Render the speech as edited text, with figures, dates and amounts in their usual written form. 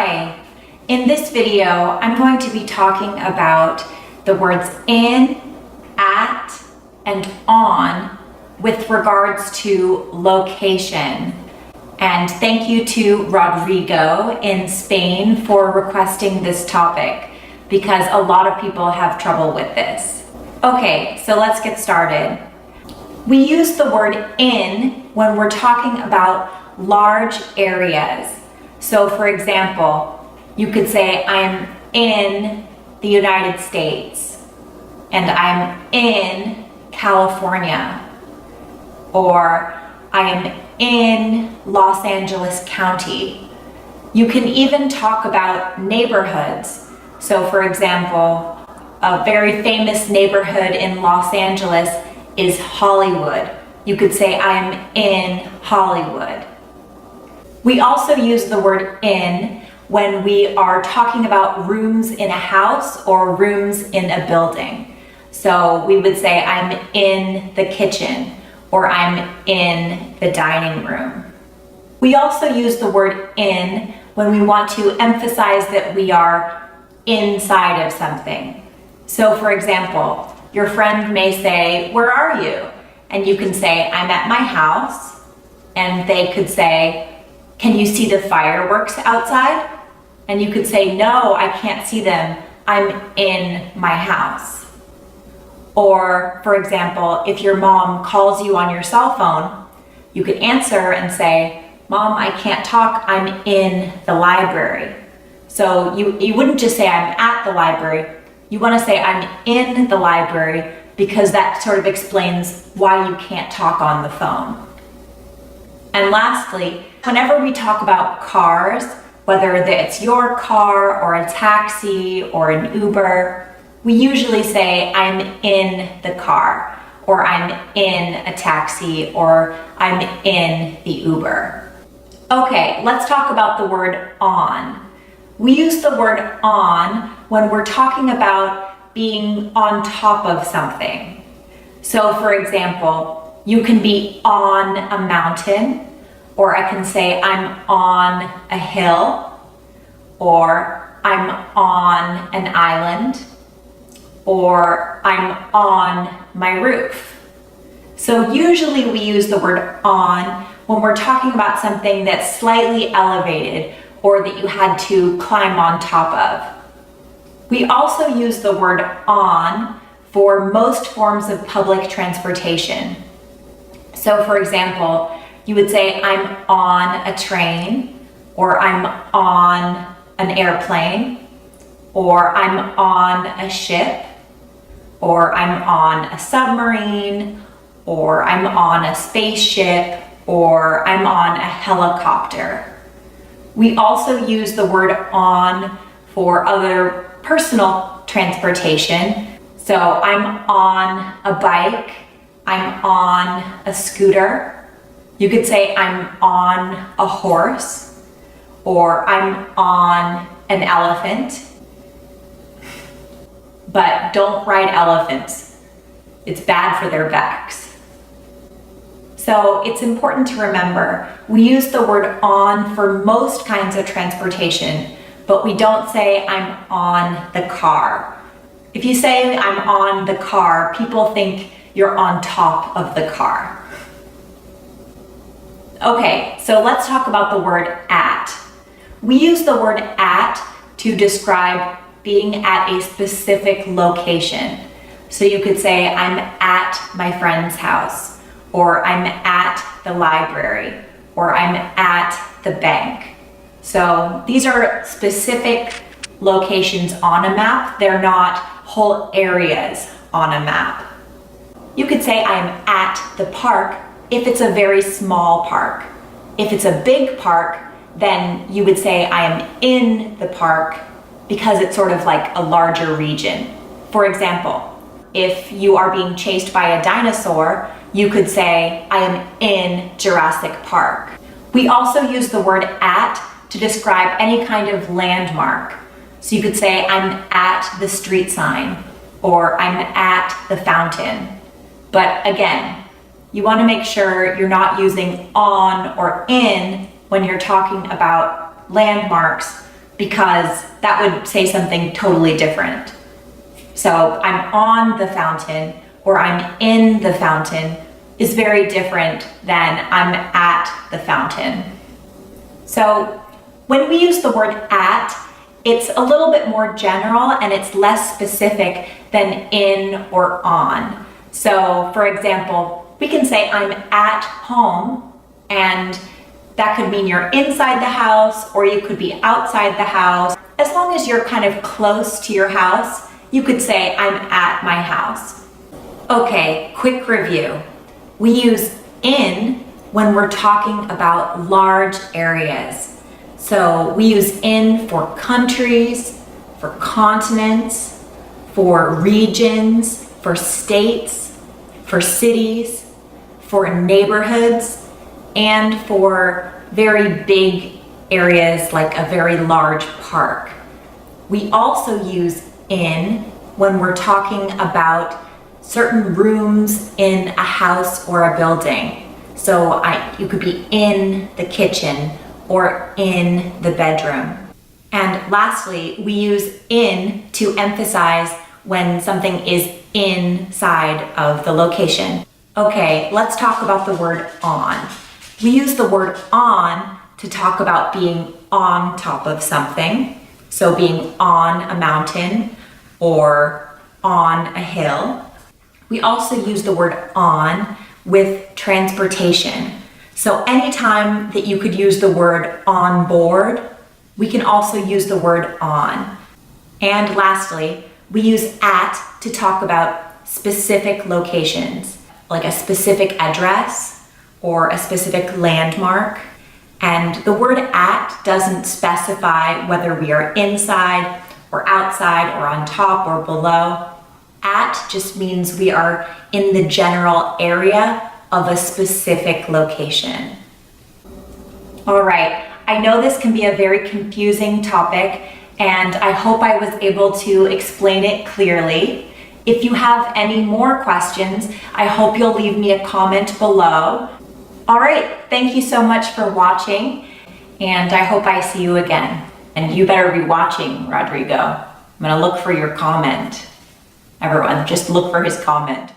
Hi! In this video, I'm going to be talking about the words in, at, and on with regards to location. And thank you to Rodrigo in Spain for requesting this topic because a lot of people have trouble with this. Okay, so let's get started. We use the word in when we're talking about large areas. So for example, you could say, I'm in the United States, and I'm in California, or I am in Los Angeles County. You can even talk about neighborhoods. So for example, a very famous neighborhood in Los Angeles is Hollywood. You could say, I'm in Hollywood. We also use the word in when we are talking about rooms in a house or rooms in a building. So we would say, I'm in the kitchen, or I'm in the dining room. We also use the word in when we want to emphasize that we are inside of something. So for example, your friend may say, where are you? And you can say, I'm at my house. And they could say, can you see the fireworks outside? And you could say, no, I can't see them. I'm in my house. Or for example, if your mom calls you on your cell phone, you could answer and say, Mom, I can't talk, I'm in the library. So you wouldn't just say I'm at the library, you want to say I'm in the library because that sort of explains why you can't talk on the phone. And lastly, whenever we talk about cars, whether it's your car or a taxi or an Uber, we usually say I'm in the car, or I'm in a taxi, or I'm in the Uber. Okay, let's talk about the word on. We use the word on when we're talking about being on top of something. So for example, you can be on a mountain, or I can say I'm on a hill, or I'm on an island, or I'm on my roof. So usually we use the word on when we're talking about something that's slightly elevated or that you had to climb on top of. We also use the word on for most forms of public transportation. So for example, you would say, I'm on a train, or I'm on an airplane, or I'm on a ship, or I'm on a submarine, or I'm on a spaceship, or I'm on a helicopter. We also use the word on for other personal transportation. So I'm on a bike, I'm on a scooter. You could say I'm on a horse, or I'm on an elephant. But don't ride elephants. It's bad for their backs. So it's important to remember, we use the word on for most kinds of transportation, but we don't say I'm on the car. If you say I'm on the car, people think you're on top of the car. Okay, so let's talk about the word at. We use the word at to describe being at a specific location. So you could say, I'm at my friend's house, or I'm at the library, or I'm at the bank. So these are specific locations on a map. They're not whole areas on a map. You could say I'm at the park if it's a very small park. If it's a big park, then you would say I am in the park because it's sort of like a larger region. For example, if you are being chased by a dinosaur, you could say I am in Jurassic Park. We also use the word at to describe any kind of landmark. So you could say I'm at the street sign, or I'm at the fountain. But again, you want to make sure you're not using on or in when you're talking about landmarks because that would say something totally different. So I'm on the fountain or I'm in the fountain is very different than I'm at the fountain. So when we use the word at, it's a little bit more general and it's less specific than in or on. So for example, we can say I'm at home, and that could mean you're inside the house or you could be outside the house. As long as you're kind of close to your house, you could say I'm at my house. Okay, quick review. We use in when we're talking about large areas. So we use in for countries, for continents, for regions, for states, for cities, for neighborhoods, and for very big areas like a very large park. We also use in when we're talking about certain rooms in a house or a building. So you could be in the kitchen or in the bedroom. And lastly, we use in to emphasize when something is inside of the location. Okay, let's talk about the word on. We use the word on to talk about being on top of something. So being on a mountain or on a hill. We also use the word on with transportation. So anytime that you could use the word on board, we can also use the word on. And lastly, we use at to talk about specific locations, like a specific address or a specific landmark. And the word at doesn't specify whether we are inside or outside or on top or below. At just means we are in the general area of a specific location. All right, I know this can be a very confusing topic, and I hope I was able to explain it clearly. If you have any more questions, I hope you'll leave me a comment below. All right, thank you so much for watching, and I hope I see you again. And you better be watching, Rodrigo. I'm gonna look for your comment. Everyone, just look for his comment.